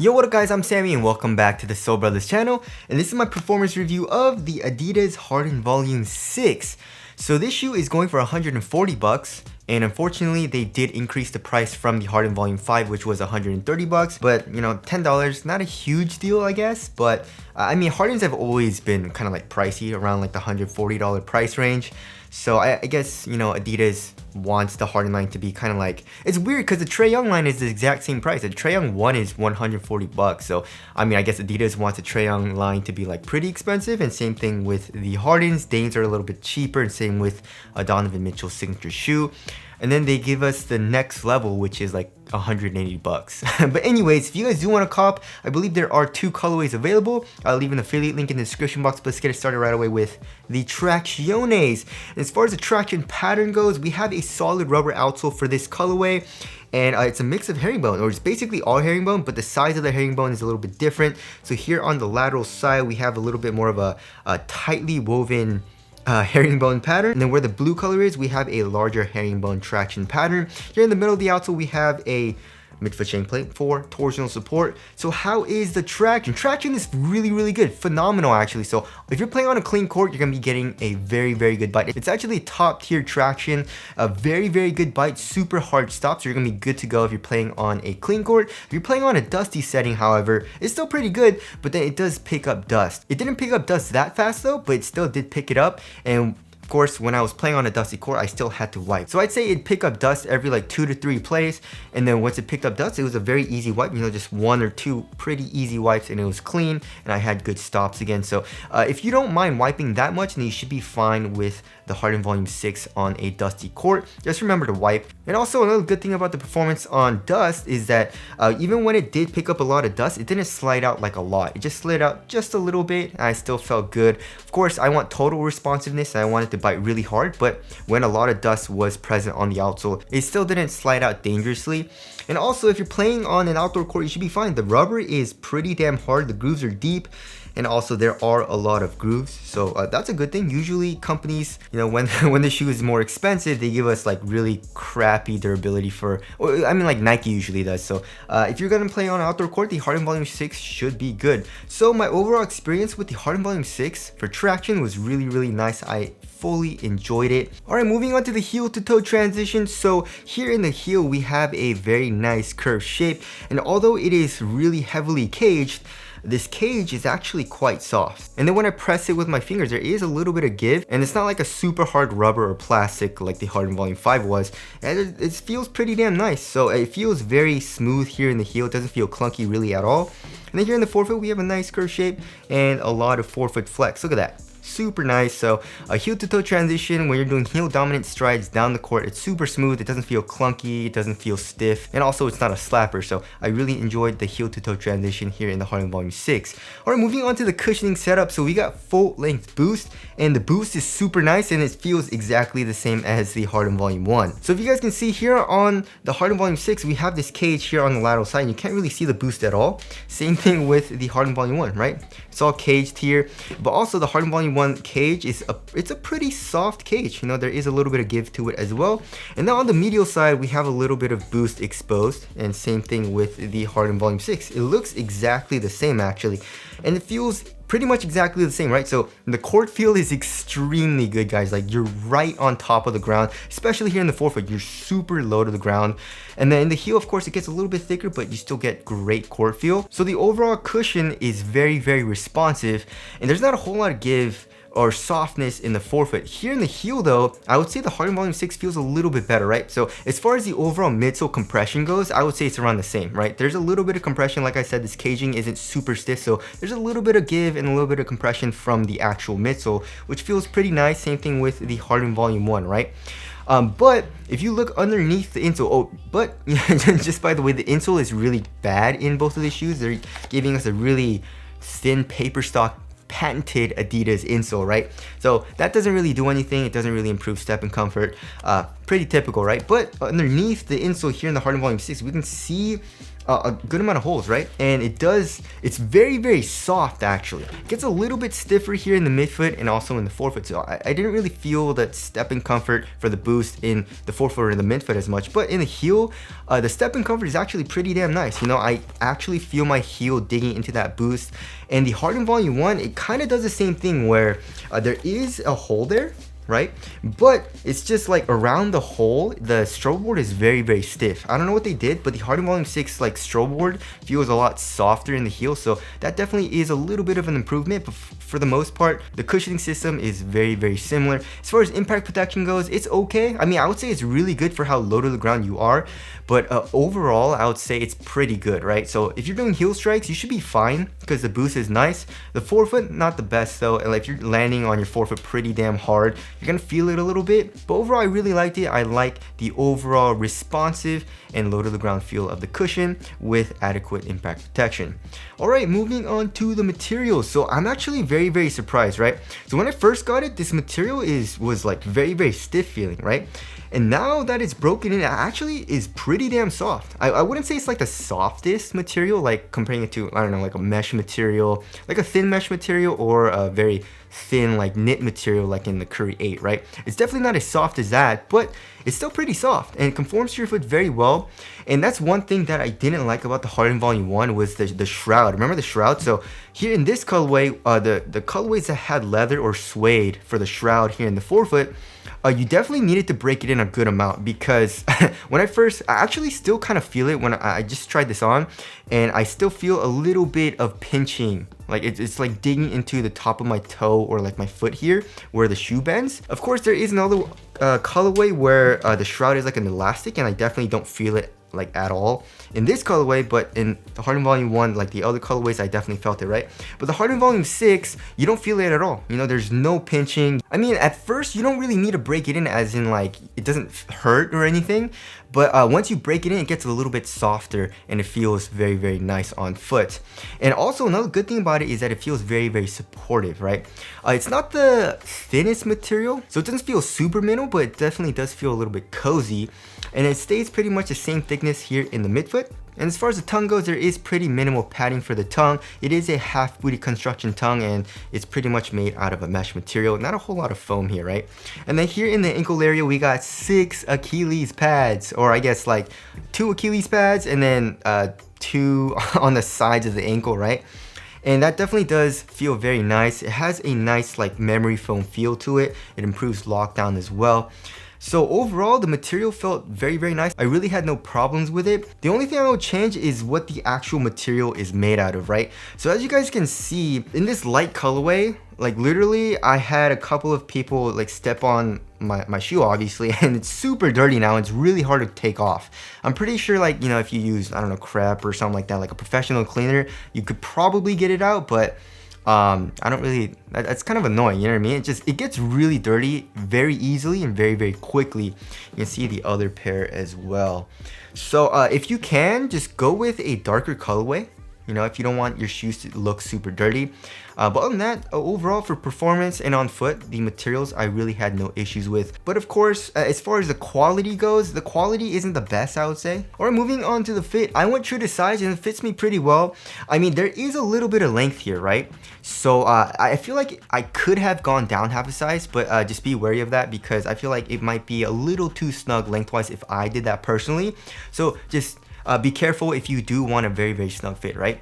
Yo, what up guys, I'm Sammy and welcome back to the Soul Brothers channel, and this is my performance review of the Adidas Harden Volume 6. So this shoe is going for 140 bucks, and unfortunately they did increase the price from the Harden Volume 5, which was 130 bucks, but you know, $10, not a huge deal I guess, but I mean, Hardens have always been kind of like pricey, around like the $140 price range. So I guess, you know, Adidas wants the Harden line to be kind of like, it's weird because the Trae Young line is the exact same price. The Trae Young 1 is 140 bucks. So, I mean, I guess Adidas wants the Trae Young line to be like pretty expensive, and same thing with the Hardens. Danes are a little bit cheaper, and same with Donovan Mitchell's signature shoe. And then they give us the next level, which is like 180 bucks. But anyways, if you guys do want to cop, I believe there are 2 colorways available. I'll leave an affiliate link in the description box, but let's get it started right away with the Tracciones. And as far as the traction pattern goes, we have a solid rubber outsole for this colorway. And it's a mix of herringbone, or it's basically all herringbone, but the size of the herringbone is a little bit different. So here on the lateral side, we have a little bit more of a tightly woven herringbone pattern, and then where the blue color is, we have a larger herringbone traction pattern. Here in the middle of the outsole, we have a midfoot chain plate for torsional support. So how is the traction? Traction is really good, phenomenal actually. So if you're playing on a clean court, you're gonna be getting a very good bite. It's actually top tier traction, a very good bite, super hard stop, so you're gonna be good to go if you're playing on a clean court. If you're playing on a dusty setting, however, it's still pretty good, but then it does pick up dust. It didn't pick up dust that fast though, but it still did pick it up. And of course, when I was playing on a dusty court, I still had to wipe. So I'd say it'd pick up dust every like 2 to 3 plays, and then once it picked up dust, it was a very easy wipe, you know, just 1 or 2 pretty easy wipes, and it was clean, and I had good stops again. So if you don't mind wiping that much, then you should be fine with the Harden Volume 6 on a dusty court. Just remember to wipe. And also another good thing about the performance on dust is that even when it did pick up a lot of dust, it didn't slide out like a lot. It just slid out just a little bit, and I still felt good. Of course, I want total responsiveness, and I want it to bite really hard, but when a lot of dust was present on the outsole, it still didn't slide out dangerously. And also, if you're playing on an outdoor court, you should be fine. The rubber is pretty damn hard, the grooves are deep, and also there are a lot of grooves, so that's a good thing. Usually companies, you know, when the shoe is more expensive, they give us like really crappy durability for, or, I mean, like Nike usually does. So if you're gonna play on an outdoor court, the Harden Volume 6 should be good. So my overall experience with the Harden Volume 6 for traction was really nice. I fully enjoyed it. All right, moving on to the heel to toe transition. So here in the heel, we have a very nice curved shape, and although it is really heavily caged, this cage is actually quite soft. And then when I press it with my fingers, there is a little bit of give, and it's not like a super hard rubber or plastic like the Harden Volume 5 was, and it feels pretty damn nice. So it feels very smooth here in the heel. It doesn't feel clunky really at all. And then here in the forefoot, we have a nice curved shape and a lot of forefoot flex. Look at that. Super nice. So a heel to toe transition, when you're doing heel dominant strides down the court, it's super smooth. It doesn't feel clunky, it doesn't feel stiff, and also it's not a slapper. So I really enjoyed the heel to toe transition here in the Harden Volume 6. All right, moving on to the cushioning setup. So we got full length boost, and the boost is super nice, and it feels exactly the same as the Harden Volume 1. So if you guys can see here on the Harden Volume 6, we have this cage here on the lateral side, and you can't really see the boost at all. Same thing with the Harden Volume 1, right? It's all caged here, but also the Harden Volume 1 cage is it's a pretty soft cage. You know, there is a little bit of give to it as well. And now on the medial side, we have a little bit of boost exposed, and same thing with the Harden Volume 6. It looks exactly the same actually, and it feels pretty much exactly the same, right? So the court feel is extremely good, guys. Like, you're right on top of the ground, especially here in the forefoot. You're super low to the ground. And then in the heel, of course, it gets a little bit thicker, but you still get great court feel. So the overall cushion is very responsive, and there's not a whole lot of give or softness in the forefoot. Here in the heel though, I would say the Harden Volume 6 feels a little bit better, right? So as far as the overall midsole compression goes, I would say it's around the same, right? There's a little bit of compression. Like I said, this caging isn't super stiff, so there's a little bit of give and a little bit of compression from the actual midsole, which feels pretty nice. Same thing with the Harden Volume 1, right? But if you look underneath the insole, just by the way, the insole is really bad in both of these shoes. They're giving us a really thin paper stock patented Adidas insole, right? So that doesn't really do anything. It doesn't really improve step and comfort. pretty typical, right? But underneath the insole here in the Harden Volume 6, we can see a good amount of holes, right? And it's very soft actually. It gets a little bit stiffer here in the midfoot and also in the forefoot. So I didn't really feel that step-in comfort for the boost in the forefoot or the midfoot as much, but in the heel, the step-in comfort is actually pretty damn nice. You know, I actually feel my heel digging into that boost. And the Harden Volume 1, it kind of does the same thing where there is a hole there, right? But it's just like around the hole, the strobe board is very stiff. I don't know what they did, but the Harden Volume 6 like strobe board feels a lot softer in the heel, so that definitely is a little bit of an improvement. But for the most part, the cushioning system is very similar. As far as impact protection goes, it's okay. I mean, I would say it's really good for how low to the ground you are, but overall, I would say it's pretty good, right? So if you're doing heel strikes, you should be fine because the boost is nice. The forefoot, not the best though. And like if you're landing on your forefoot pretty damn hard, you're gonna feel it a little bit. But overall, I really liked it. I like the overall responsive and low to the ground feel of the cushion with adequate impact protection. All right, moving on to the materials. So I'm actually very surprised, right? So when I first got it, this material was like very stiff feeling, right? And now that it's broken in, it actually is pretty damn soft. I wouldn't say it's like the softest material, like comparing it to, I don't know, like a mesh material, like a thin mesh material, or a very thin like knit material like in the Curry 8, right? It's definitely not as soft as that, but it's still pretty soft and it conforms to your foot very well. And that's one thing that I didn't like about the Harden Volume 1 was the shroud. Remember the shroud? So here in this colorway, the colorways that had leather or suede for the shroud here in the forefoot, you definitely needed to break it in a good amount, because when I actually still kind of feel it when I just tried this on, and I still feel a little bit of pinching. Like it's like digging into the top of my toe or like my foot here where the shoe bends. Of course, there is another colorway where the shroud is like an elastic, and I definitely don't feel it like at all in this colorway, but in the Harden Volume 1, like the other colorways, I definitely felt it, right? But the Harden Volume 6, you don't feel it at all. You know, there's no pinching. I mean, at first, you don't really need to break it in, as in like, it doesn't hurt or anything, but once you break it in, it gets a little bit softer and it feels very nice on foot. And also another good thing about it is that it feels very supportive, right? It's not the thinnest material, so it doesn't feel super minimal, but it definitely does feel a little bit cozy. And it stays pretty much the same thickness here in the midfoot. And as far as the tongue goes, there is pretty minimal padding for the tongue. It is a half booty construction tongue, and it's pretty much made out of a mesh material. Not a whole lot of foam here, right? And then here in the ankle area, we got 6 Achilles pads, or I guess like 2 Achilles pads, and then 2 on the sides of the ankle, right? And that definitely does feel very nice. It has a nice like memory foam feel to it. It improves lockdown as well. So overall, the material felt very nice. I really had no problems with it. The only thing I would change is what the actual material is made out of, right? So as you guys can see, in this light colorway, like literally I had a couple of people like step on my shoe, obviously, and it's super dirty now. It's really hard to take off. I'm pretty sure, like, you know, if you use, I don't know, crep or something like that, like a professional cleaner, you could probably get it out, but I don't really, that's kind of annoying, you know what I mean? It gets really dirty very easily and very quickly. You can see the other pair as well. So if you can, just go with a darker colorway, you know, if you don't want your shoes to look super dirty. But other than that, overall for performance and on foot, the materials I really had no issues with. But of course, as far as the quality goes, the quality isn't the best, I would say. Alright, moving on to the fit. I went true to size and it fits me pretty well. I mean, there is a little bit of length here, right? So I feel like I could have gone down half a size, but just be wary of that, because I feel like it might be a little too snug lengthwise if I did that personally. So just be careful if you do want a very snug fit, right?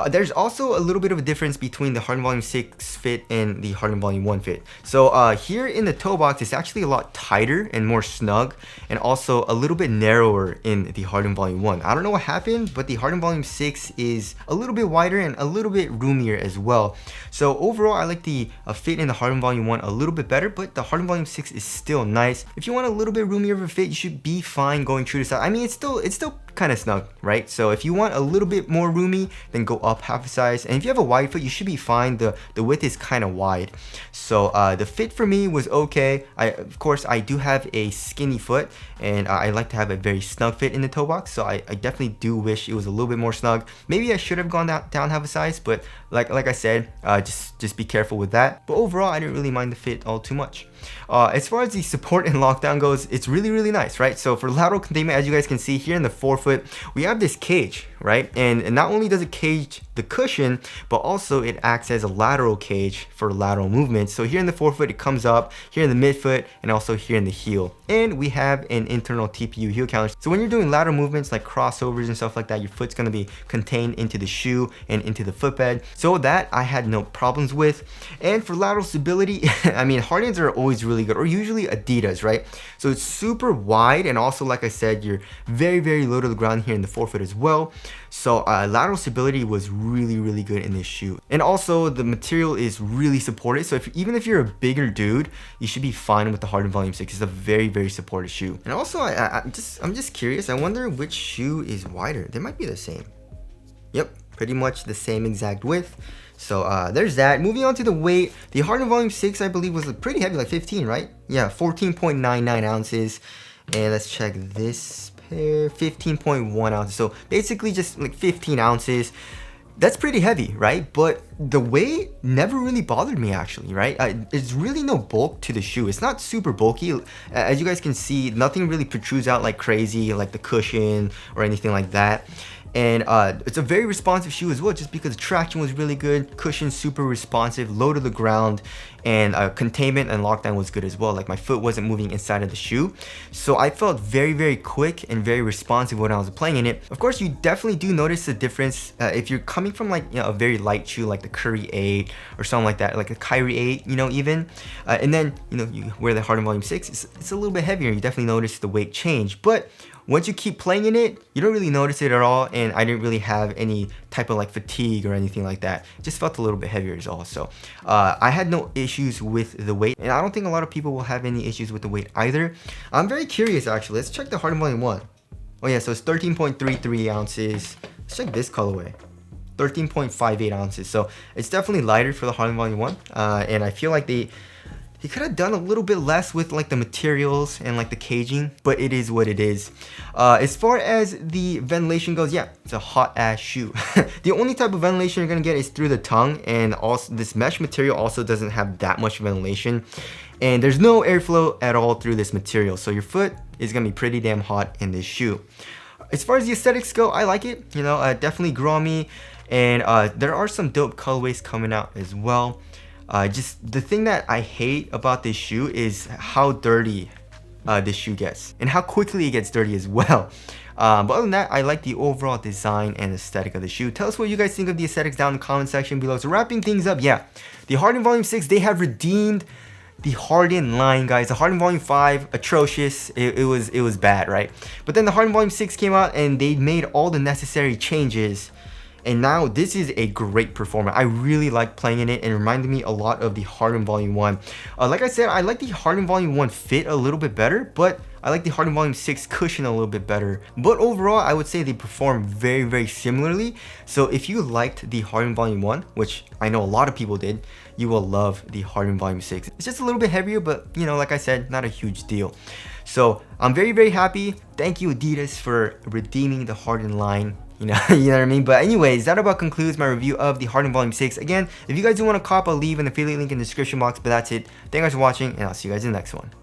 There's also a little bit of a difference between the Harden Volume 6 fit and the Harden Volume 1 fit. So here in the toe box, it's actually a lot tighter and more snug, and also a little bit narrower in the Harden Volume 1. I don't know what happened, but the Harden Volume 6 is a little bit wider and a little bit roomier as well. So overall, I like the fit in the Harden Volume 1 a little bit better, but the Harden Volume 6 is still nice. If you want a little bit roomier of a fit, you should be fine going true to size. I mean, it's still kind of snug, right? So if you want a little bit more roomy, then go up half a size. And if you have a wide foot, you should be fine. The width is kind of wide. So the fit for me was okay. Of course, I do have a skinny foot, and I like to have a very snug fit in the toe box. So I definitely do wish it was a little bit more snug. Maybe I should have gone down half a size, but like I said, just be careful with that. But overall, I didn't really mind the fit all too much. As far as the support and lockdown goes, it's really, really nice, right? So for lateral containment, as you guys can see here in the forefoot, we have this cage, right? And not only does it cage the cushion, but also it acts as a lateral cage for lateral movement. So here in the forefoot, it comes up, here in the midfoot, and also here in the heel. And we have an internal TPU heel counter. So when you're doing lateral movements like crossovers and stuff like that, your foot's gonna be contained into the shoe and into the footbed. So that I had no problems with. And for lateral stability, I mean, Hardens are always really good, or usually Adidas, right? So it's super wide, and also, like I said, you're very, very low to the ground here in the forefoot as well. So lateral stability was really, really good in this shoe. And also the material is really supported. So even if you're a bigger dude, you should be fine with the Harden Volume 6. It's a very, very supported shoe. And also, I'm just curious. I wonder which shoe is wider. They might be the same. Yep, pretty much the same exact width. So there's that. Moving on to the weight, the Harden Volume 6, I believe, was pretty heavy, like 15, right? Yeah, 14.99 ounces. And let's check this pair, 15.1 ounces. So basically just like 15 ounces. That's pretty heavy, right? But the weight never really bothered me, actually, right? There's really no bulk to the shoe. It's not super bulky. As you guys can see, nothing really protrudes out like crazy, like the cushion or anything like that. And it's a very responsive shoe as well, just because the traction was really good, cushion super responsive, low to the ground, and containment and lockdown was good as well. Like my foot wasn't moving inside of the shoe. So I felt very, very quick and very responsive when I was playing in it. Of course, you definitely do notice the difference if you're coming from like, you know, a very light shoe like the Curry 8 or something like that, like a Kyrie 8, you know, even. And then, you know, you wear the Harden Volume 6, it's a little bit heavier. You definitely notice the weight change. But once you keep playing in it, you don't really notice it at all, and I didn't really have any type of like fatigue or anything like that. It just felt a little bit heavier as well. So I had no issues with the weight, and I don't think a lot of people will have any issues with the weight either. I'm very curious, actually. Let's check the Harden Volume 1. Oh yeah, so it's 13.33 ounces. Let's check this colorway. 13.58 ounces. So it's definitely lighter for the Harden Volume 1, and I feel like they could have done a little bit less with like the materials and like the caging, but it is what it is. As far as the ventilation goes, yeah, it's a hot ass shoe. The only type of ventilation you're gonna get is through the tongue, and also this mesh material also doesn't have that much ventilation, and there's no airflow at all through this material. So your foot is gonna be pretty damn hot in this shoe. As far as the aesthetics go, I like it. You know, definitely grow on me, and there are some dope colorways coming out as well. Just the thing that I hate about this shoe is how dirty this shoe gets, and how quickly it gets dirty as well. But other than that, I like the overall design and aesthetic of the shoe. Tell us what you guys think of the aesthetics down in the comment section below. So wrapping things up, yeah, the Harden Volume 6, they have redeemed the Harden line, guys. The Harden Volume 5, atrocious. It was bad, right? But then the Harden Volume 6 came out, and they made all the necessary changes. And now this is a great performer. I really like playing in it, and it reminded me a lot of the Harden Volume 1. Like I said, I like the Harden Volume 1 fit a little bit better, but I like the Harden Volume 6 cushion a little bit better. But overall, I would say they perform very, very similarly. So if you liked the Harden Volume 1, which I know a lot of people did, you will love the Harden Volume 6. It's just a little bit heavier, but you know, like I said, not a huge deal. So I'm very, very happy. Thank you, Adidas, for redeeming the Harden line. You know what I mean? But anyways, that about concludes my review of the Harden Volume 6. Again, if you guys do want to cop, I'll leave an affiliate link in the description box. But that's it. Thank you guys for watching, and I'll see you guys in the next one.